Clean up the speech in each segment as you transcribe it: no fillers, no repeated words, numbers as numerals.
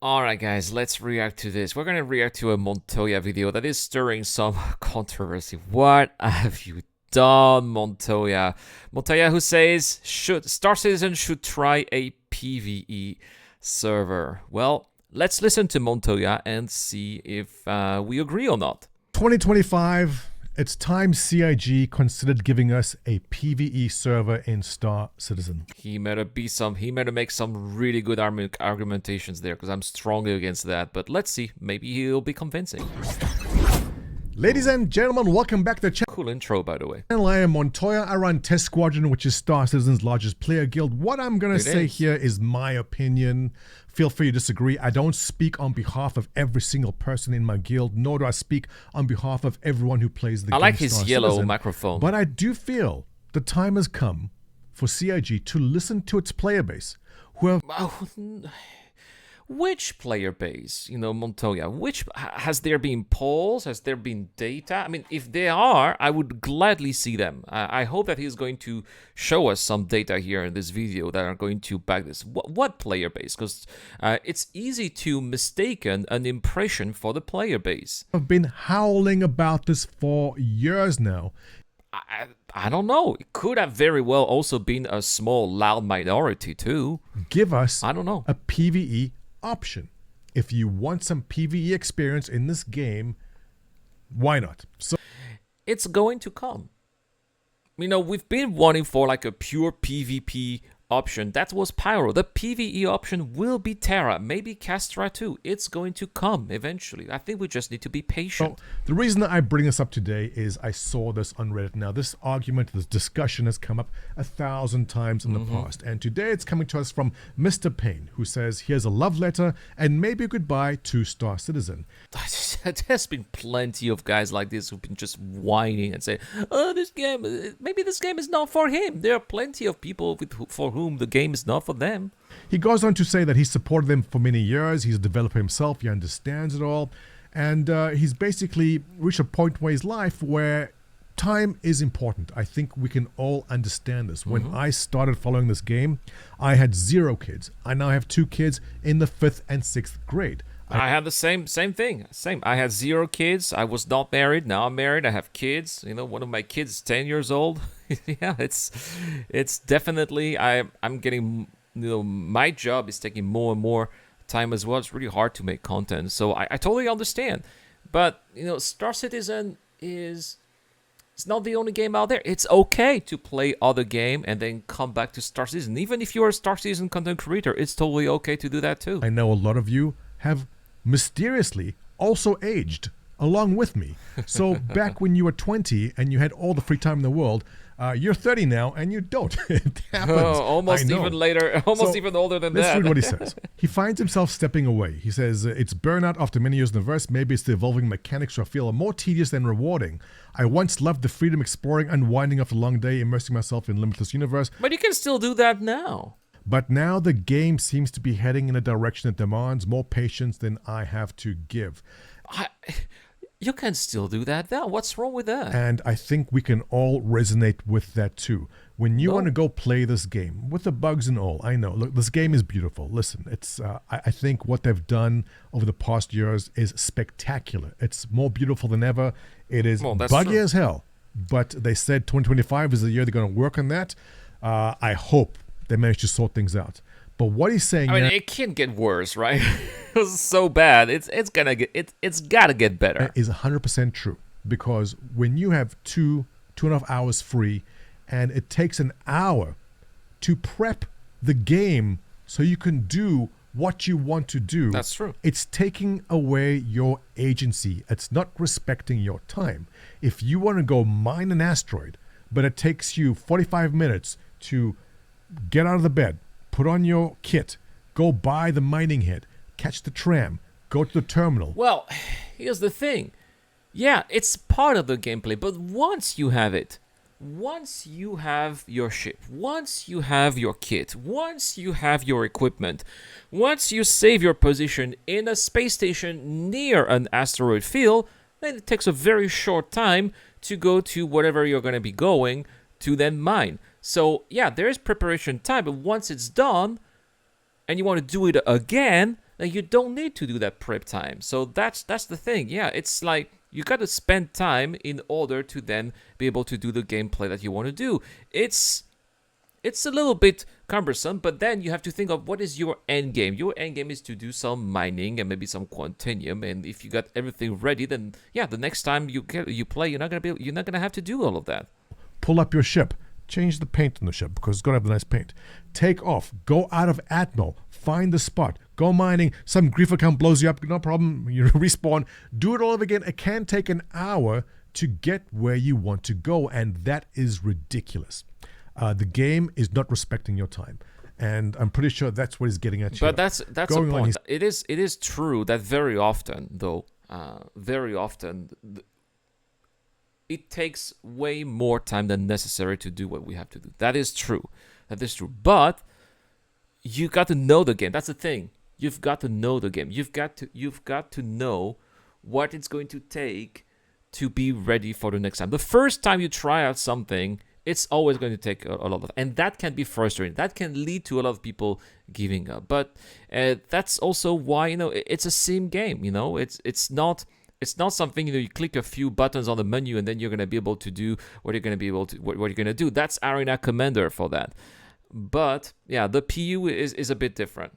Alright guys, let's react to this. We're gonna react to a Montoya video that is stirring some controversy. What have you done, Montoya? Montoya who says Star Citizen should try a PVE server. Well, let's listen to Montoya and see if we agree or not. 2025, it's time CIG considered giving us a PvE server in Star Citizen. He better make some really good argumentations there, because I'm strongly against that. But let's see, maybe he'll be convincing. Ladies and gentlemen, welcome back to the channel. Cool intro, by the way. I am Montoya. I run Test Squadron, which is Star Citizen's largest player guild. What I'm going to say here is my opinion. Feel free to disagree. I don't speak on behalf of every single person in my guild, nor do I speak on behalf of everyone who plays the game. I like his Star yellow Citizen. microphone. But I do feel the time has come for CIG to listen to its player base, who have... Which player base, Montoya? Has there been polls? Has there been data? I mean, if there are, I would gladly see them. I hope that he's going to show us some data here in this video that are going to back this. What player base? Because it's easy to mistake an impression for the player base. I've been howling about this for years now. I don't know. It could have very well also been a small, loud minority too. Give us, I don't know, a PvE option. If you want some PvE experience in this game, why not? So it's going to come. We've been wanting for like a pure PvP option. That was Pyro. The PvE option will be Terra, maybe Castra too. It's going to come eventually. I think we just need to be patient. So, the reason that I bring this up today is I saw this on Reddit. Now, this argument, this discussion has come up 1,000 times in the past. And today it's coming to us from Mr. Payne, who says, here's a love letter and maybe a goodbye to Star Citizen. There's been plenty of guys like this who've been just whining and saying, oh, maybe this game is not for him. There are plenty of people for whom the game is not for them. He goes on to say that he's supported them for many years. He's a developer himself. He understands it all. And he's basically reached a point in his life where time is important. I think we can all understand this. When I started following this game, I had 0 kids. I now have 2 kids in the 5th and 6th grade. I had the same thing. I had 0 kids. I was not married. Now I'm married. I have kids. One of my kids is 10 years old. Yeah, it's definitely, I'm getting, my job is taking more and more time as well. It's really hard to make content. So I totally understand. But, Star Citizen it's not the only game out there. It's okay to play other game and then come back to Star Citizen. Even if you're a Star Citizen content creator, it's totally okay to do that too. I know a lot of you have mysteriously also aged along with me. So back when you were 20 and you had all the free time in the world, you're 30 now and you don't. It happens. Oh, almost even later, even older than that. Let's read what he says. He finds himself stepping away. He says, it's burnout after many years in the verse. Maybe it's the evolving mechanics I feel are more tedious than rewarding. I once loved the freedom exploring, unwinding after a long day, immersing myself in limitless universe. But you can still do that now. But now the game seems to be heading in a direction that demands more patience than I have to give. You can still do that now. What's wrong with that? And I think we can all resonate with that too. When you want to go play this game, with the bugs and all, I know, look, this game is beautiful. Listen, it's I think what they've done over the past years is spectacular. It's more beautiful than ever. It is buggy as hell. But they said 2025 is the year they're going to work on that. I hope they manage to sort things out. But what he's saying, it can't get worse, right? It was so bad. It's gotta get better. Is 100% true, because when you have 2.5 hours free, and it takes an hour to prep the game so you can do what you want to do. That's true. It's taking away your agency. It's not respecting your time. If you want to go mine an asteroid, but it takes you 45 minutes to get out of the bed, put on your kit, go buy the mining head, catch the tram, go to the terminal. Well, here's the thing. Yeah, it's part of the gameplay, but once you have it, once you have your ship, once you have your kit, once you have your equipment, once you save your position in a space station near an asteroid field, then it takes a very short time to go to whatever you're going to be going to then mine. So yeah, there is preparation time, but once it's done and you want to do it again, then you don't need to do that prep time. So that's the thing. Yeah, it's like you got to spend time in order to then be able to do the gameplay that you want to do. It's a little bit cumbersome, but then you have to think of what is your end game. Your end game is to do some mining and maybe some quantinium, and if you got everything ready, then yeah, the next time you play, you're not gonna have to do all of that. Pull up your ship, change the paint on the ship because it's gonna have the nice paint. Take off, go out of Atmel, find the spot, go mining. Some grief account blows you up, no problem. You respawn, do it all over again. It can take an hour to get where you want to go, and that is ridiculous. The game is not respecting your time, and I'm pretty sure that's what he's getting at. But that's a point. It is true that very often, though, it takes way more time than necessary to do what we have to do. That is true. But you got to know the game. That's the thing. You've got to know the game. You've got to know what it's going to take to be ready for the next time. The first time you try out something, it's always going to take a lot of, and that can be frustrating. That can lead to a lot of people giving up. But that's also why it's a sim game. It's not something you click a few buttons on the menu and then you're going to be able to do what you're going to do. That's Arena Commander for that. But yeah, the PU is a bit different.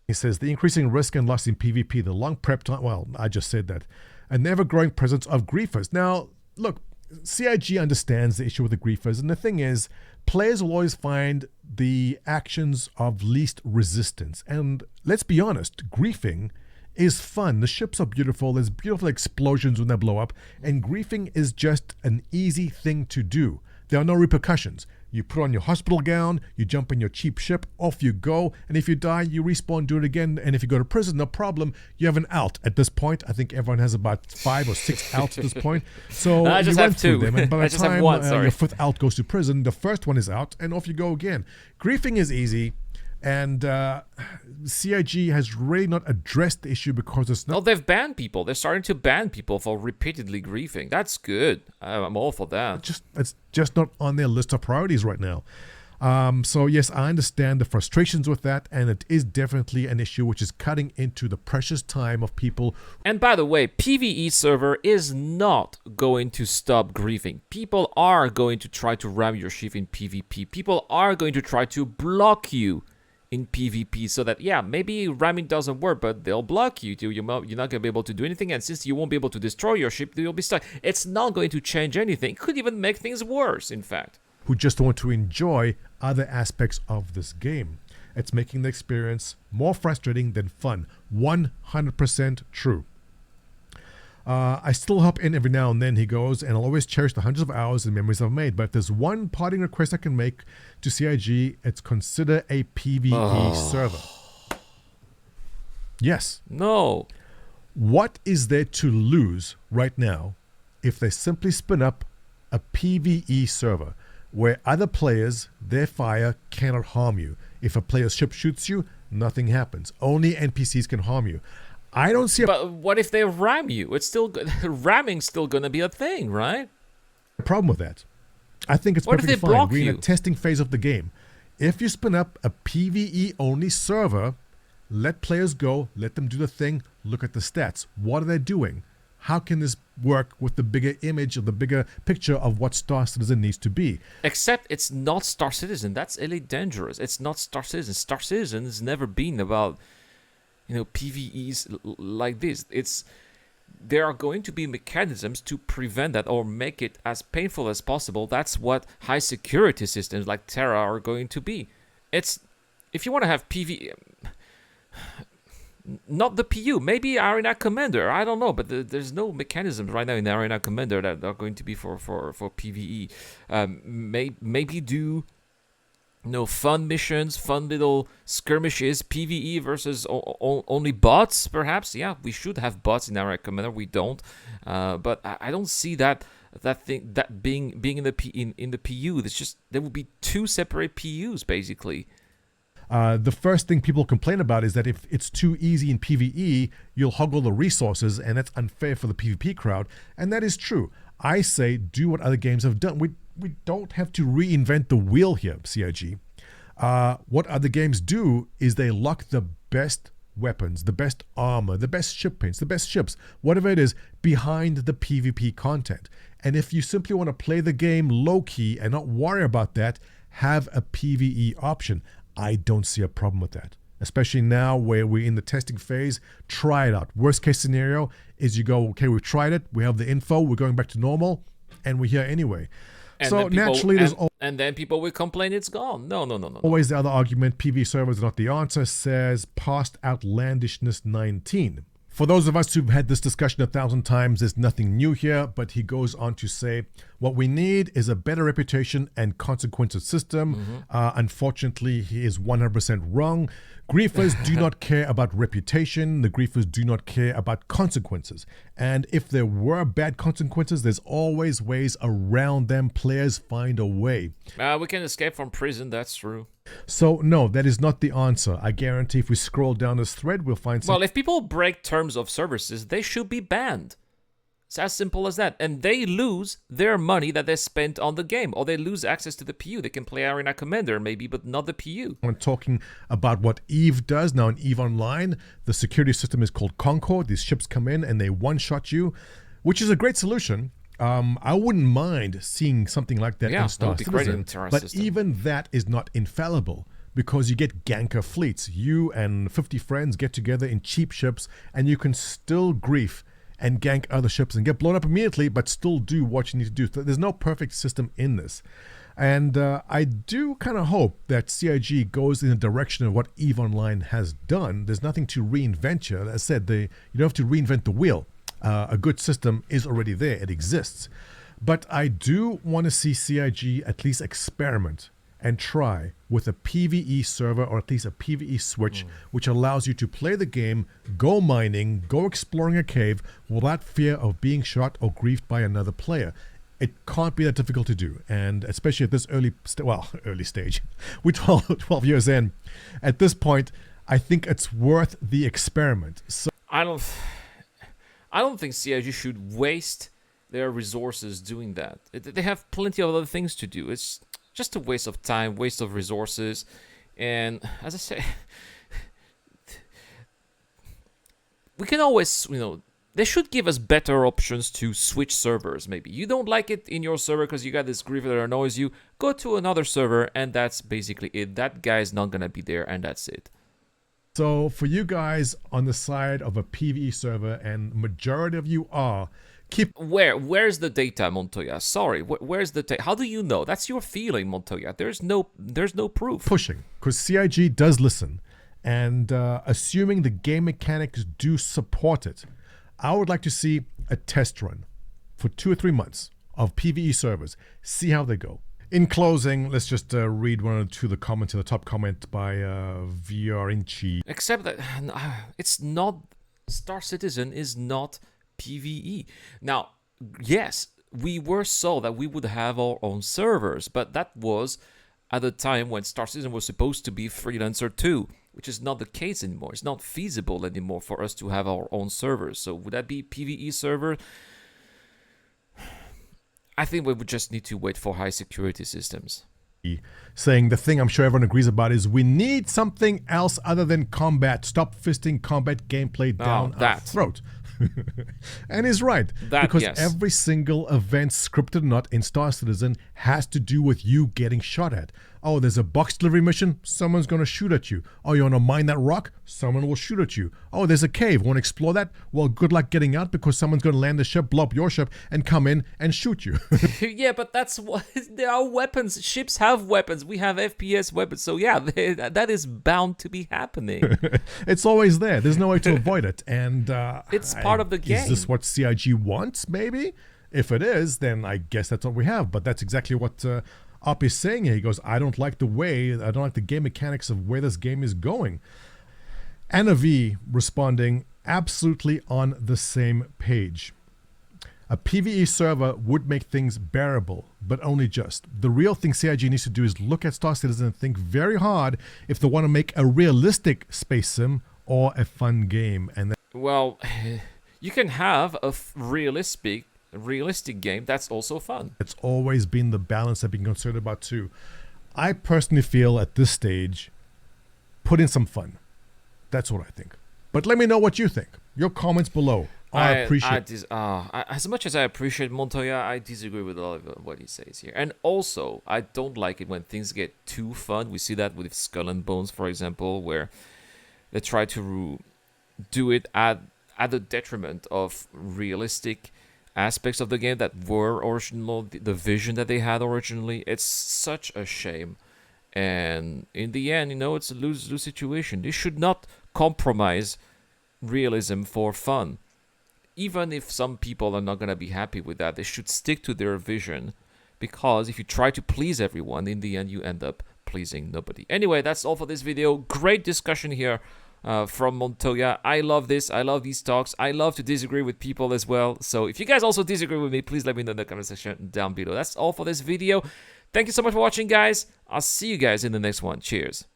He says the increasing risk and loss in PvP, the long prep time. Well, I just said that, an ever-growing presence of griefers. Now, look. CIG understands the issue with the griefers, and the thing is, players will always find the actions of least resistance. And let's be honest, griefing is fun. The ships are beautiful, there's beautiful explosions when they blow up, and griefing is just an easy thing to do. There are no repercussions. You put on your hospital gown, you jump in your cheap ship, off you go, and if you die, you respawn, do it again, and if you go to prison, no problem, you have an alt. At this point, I think everyone has about 5 or 6 alts at this point. So I just you have went through 2. them, and by the time your 5th alt goes to prison, the first one is out, and off you go again. Griefing is easy, and CIG has really not addressed the issue because it's not... Oh, they've banned people. They're starting to ban people for repeatedly griefing. That's good. I'm all for that. It's just not on their list of priorities right now. So yes, I understand the frustrations with that, and it is definitely an issue which is cutting into the precious time of people. And by the way, PvE server is not going to stop griefing. People are going to try to ram your ship in PvP. People are going to try to block you in PvP, so that, yeah, maybe ramming doesn't work, but they'll block you. You're not going to be able to do anything, and since you won't be able to destroy your ship, you'll be stuck. It's not going to change anything. It could even make things worse, in fact. Who just want to enjoy other aspects of this game. It's making the experience more frustrating than fun. 100% true. I still hop in every now and then, he goes, and I'll always cherish the hundreds of hours and memories I've made. But if there's one parting request I can make to CIG, it's consider a PvE server. Yes. No. What is there to lose right now if they simply spin up a PvE server where other players, their fire cannot harm you? If a player's ship shoots you, nothing happens. Only NPCs can harm you. I don't see But what if they ram you? It's still ramming's still going to be a thing, right? a problem with that. I think it's What if perfectly they fine. block We're in you? a testing phase of the game. If you spin up a PvE only server, let players go, let them do the thing, look at the stats. What are they doing? How can this work with the bigger image or the bigger picture of what Star Citizen needs to be? Except it's not Star Citizen. That's really dangerous. It's not Star Citizen. Star Citizen has never been about, PvEs like this. There are going to be mechanisms to prevent that or make it as painful as possible. That's what high security systems like Terra are going to be. If you want to have PvE, not the PU, maybe Arena Commander, I don't know, but there's no mechanisms right now in Arena Commander that are going to be for PvE. Maybe do fun missions, fun little skirmishes, PvE versus only bots, perhaps. Yeah, we should have bots in Arena Commander. We don't, but I don't see that being in the PU. It's just there will be 2 separate PUs basically. The first thing people complain about is that if it's too easy in PvE, you'll hoggle the resources, and that's unfair for the PvP crowd. And that is true. I say do what other games have done. We don't have to reinvent the wheel here, CIG. What other games do is they lock the best weapons, the best armor, the best ship paints, the best ships, whatever it is, behind the PvP content. And if you simply want to play the game low-key and not worry about that, have a PvE option. I don't see a problem with that. Especially now where we're in the testing phase, try it out. Worst case scenario is you go, okay, we've tried it, we have the info, we're going back to normal, and we're here anyway. And so naturally, and then people will complain it's gone. No. Always the other argument, PvE servers are not the answer, says Past Outlandishness 19. For those of us who've had this discussion 1,000 times, there's nothing new here, but he goes on to say, what we need is a better reputation and consequences system. Unfortunately, he is 100% wrong. Griefers do not care about reputation. The griefers do not care about consequences. And if there were bad consequences, there's always ways around them. Players find a way. We can escape from prison, that's true. So, no, that is not the answer. I guarantee if we scroll down this thread, we'll find some... Well, if people break terms of services, they should be banned. It's as simple as that. And they lose their money that they spent on the game, or they lose access to the PU. They can play Arena Commander, maybe, but not the PU. When talking about what EVE does, now in EVE Online, the security system is called Concord. These ships come in and they one-shot you, which is a great solution. I wouldn't mind seeing something like that in Star Citizen, but even that is not infallible because you get ganker fleets. You and 50 friends get together in cheap ships and you can still grief and gank other ships and get blown up immediately, but still do what you need to do. There's no perfect system in this. And I do kind of hope that CIG goes in the direction of what EVE Online has done. There's nothing to reinvent here. As I said, you don't have to reinvent the wheel. A good system is already there. It exists. But I do want to see CIG at least experiment and try with a PvE server or at least a PvE switch, which allows you to play the game, go mining, go exploring a cave without fear of being shot or griefed by another player. It can't be that difficult to do. And especially at this early stage, we're 12 years in. At this point, I think it's worth the experiment. So I don't think CIG should waste their resources doing that. They have plenty of other things to do. It's just a waste of time, waste of resources. And as I say, we can always, they should give us better options to switch servers, maybe. You don't like it in your server because you got this griefer that annoys you. Go to another server, and that's basically it. That guy's not going to be there, and that's it. So for you guys on the side of a PvE server, and majority of you are, Where's the data, Montoya? Sorry, where's the data? How do you know? That's your feeling, Montoya. There's no proof. Pushing, because CIG does listen, and assuming the game mechanics do support it, I would like to see a test run for 2 or 3 months of PvE servers. See how they go. In closing, let's just read one or two of the comments. The top comment by Viorinci. Except that it's not... Star Citizen is not PvE. Now, yes, we were so that we would have our own servers, but that was at the time when Star Citizen was supposed to be Freelancer 2, which is not the case anymore. It's not feasible anymore for us to have our own servers. So would that be PvE server? I think we would just need to wait for high security systems. Saying the thing I'm sure everyone agrees about is we need something else other than combat. Stop fisting combat gameplay down our throat. And he's right. Because every single event, scripted or not, in Star Citizen has to do with you getting shot at. Oh, there's a box delivery mission, someone's going to shoot at you. Oh, you want to mine that rock? Someone will shoot at you. Oh, there's a cave, want to explore that? Well, good luck getting out because someone's going to land the ship, blow up your ship, and come in and shoot you. Yeah, but that's what... There are weapons. Ships have weapons. We have FPS weapons. So yeah, that is bound to be happening. It's always there. There's no way to avoid it. And it's part of the game. Is this what CIG wants, maybe? If it is, then I guess that's what we have. But that's exactly what... Up is saying here. He goes, I don't like the game mechanics of where this game is going. Anna V responding, absolutely on the same page. A PvE server would make things bearable, but only just. The real thing CIG needs to do is look at Star Citizen and think very hard if they want to make a realistic space sim or a fun game. And well, you can have a realistic game that's also fun. It's always been the balance I've been concerned about too. I personally feel at this stage, put in some fun. That's what I think. But let me know what you think. Your comments below are appreciated. As much as I appreciate Montoya, I disagree with a lot of what he says here. And also, I don't like it when things get too fun. We see that with Skull and Bones, for example, where they try to do it at the detriment of realistic aspects of the game that were original, the vision that they had originally. It's such a shame. And in the end, it's a lose-lose situation. They should not compromise realism for fun. Even if some people are not going to be happy with that, they should stick to their vision, because if you try to please everyone, in the end you end up pleasing nobody. Anyway, that's all for this video. Great discussion here from Montoya. I love this. I love these talks. I love to disagree with people as well. So if you guys also disagree with me, please let me know in the comment section down below. That's all for this video. Thank you so much for watching, guys. I'll see you guys in the next one. Cheers.